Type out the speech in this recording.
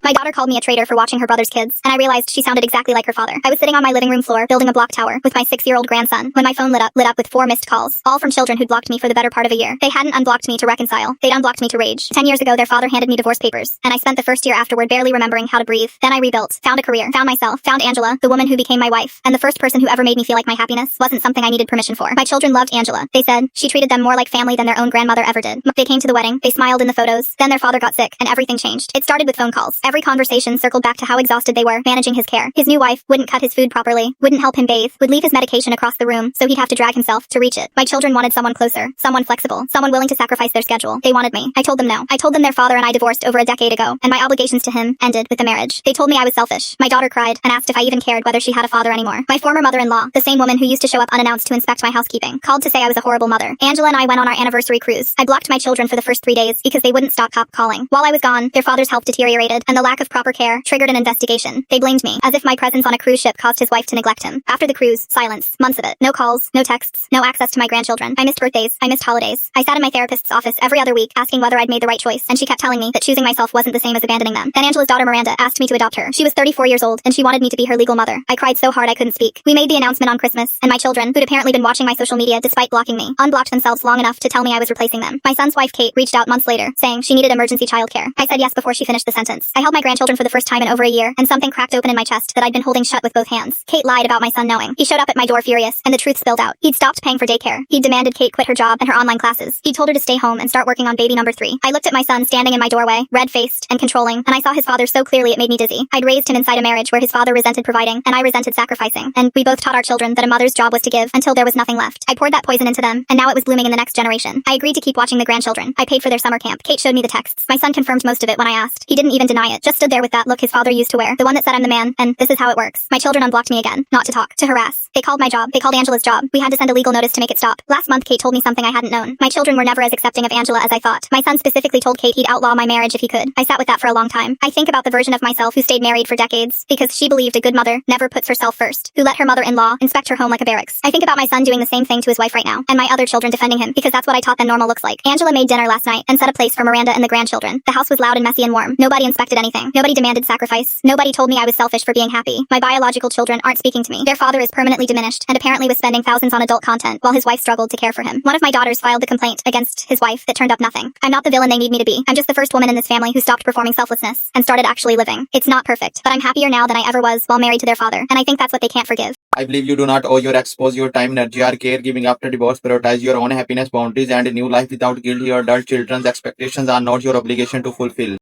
My daughter called me a traitor for watching her brother's kids, and I realized she sounded exactly like her father. I was sitting on my living room floor building a block tower with my 6-year-old grandson when my phone lit up with 4 missed calls, all from children who'd blocked me for the better part of a year. They hadn't unblocked me to reconcile. They'd unblocked me to rage. 10 years ago, their father handed me divorce papers, and I spent the first year afterward barely remembering how to breathe. Then I rebuilt, found a career, found myself, found Angela, the woman who became my wife, and the first person who ever made me feel like my happiness wasn't something I needed permission for. My children loved Angela. They said she treated them more like family than their own grandmother ever did. They came to the wedding, they smiled in the photos, then their father got sick, and everything changed. It started with phone calls. Every conversation circled back to how exhausted they were managing his care. His new wife wouldn't cut his food properly, wouldn't help him bathe, would leave his medication across the room so he'd have to drag himself to reach it. My children wanted someone closer, someone flexible, someone willing to sacrifice their schedule. They wanted me. I told them no. I told them their father and I divorced over a decade ago, and my obligations to him ended with the marriage. They told me I was selfish. My daughter cried and asked if I even cared whether she had a father anymore. My former mother-in-law, the same woman who used to show up unannounced to inspect my housekeeping, called to say I was a horrible mother. Angela and I went on our anniversary cruise. I blocked my children for the first 3 days because they wouldn't stop calling. While I was gone, their father's health deteriorated, and the lack of proper care triggered an investigation. They blamed me, as if my presence on a cruise ship caused his wife to neglect him. After the cruise, silence. Months of it. No calls, no texts, no access to my grandchildren. I missed birthdays. I missed holidays. I sat in my therapist's office every other week asking whether I'd made the right choice, and she kept telling me that choosing myself wasn't the same as abandoning them. Then Angela's daughter Miranda asked me to adopt her. She was 34 years old, and she wanted me to be her legal mother. I cried so hard I couldn't speak. We made the announcement on Christmas, and my children, who'd apparently been watching my social media despite blocking me, unblocked themselves long enough to tell me I was replacing them. My son's wife Kate reached out months later, saying she needed emergency childcare. I said yes before she finished the sentence. I held my grandchildren for the first time in over a year, and something cracked open in my chest that I'd been holding shut with both hands. Kate lied about my son knowing. He showed up at my door furious, and the truth spilled out. He'd stopped paying for daycare. He'd demanded Kate quit her job and her online classes. He told her to stay home and start working on baby number 3. I looked at my son standing in my doorway, red-faced and controlling, and I saw his father so clearly it made me dizzy. I'd raised him inside a marriage where his father resented providing, and I resented sacrificing, and we both taught our children that a mother's job was to give until there was nothing left. I poured that poison into them, and now it was blooming in the next generation. I agreed to keep watching the grandchildren. I paid for their summer camp. Kate showed me the texts. My son confirmed most of it when I asked. He didn't even deny it, just stood there with that look his father used to wear, the one that said I'm the man, and this is how it works. My children unblocked me again, not to talk, to harass. They called my job. They called Angela's job. We had to send a legal notice to make it stop. Last month, Kate told me something I hadn't known. My children were never as accepting of Angela as I thought. My son specifically told Kate he'd outlaw my marriage if he could. I sat with that for a long time. I think about the version of myself who stayed married for decades because she believed a good mother never puts herself first, who let her mother-in-law inspect her home like a barracks. I think about my son doing the same thing to his wife right now, and my other children defending him because that's what I taught them normal looks like. Angela made dinner last night and set a place for Miranda and the grandchildren. The house was loud and messy and warm. Nobody inspected anything. Nobody demanded sacrifice. Nobody told me I was selfish for being happy. My biological children aren't speaking to me. Their father is permanently diminished and apparently was spending thousands on adult content while his wife struggled to care for him. One of my daughters filed the complaint against his wife that turned up nothing. I'm not the villain they need me to be. I'm just the first woman in this family who stopped performing selflessness and started actually living. It's not perfect, but I'm happier now than I ever was while married to their father, and I think that's what they can't forgive. I believe you do not owe your expose your time, energy, or caregiving after divorce. Prioritize your own happiness, boundaries, and a new life without guilt. Your adult children's expectations are not your obligation to fulfill.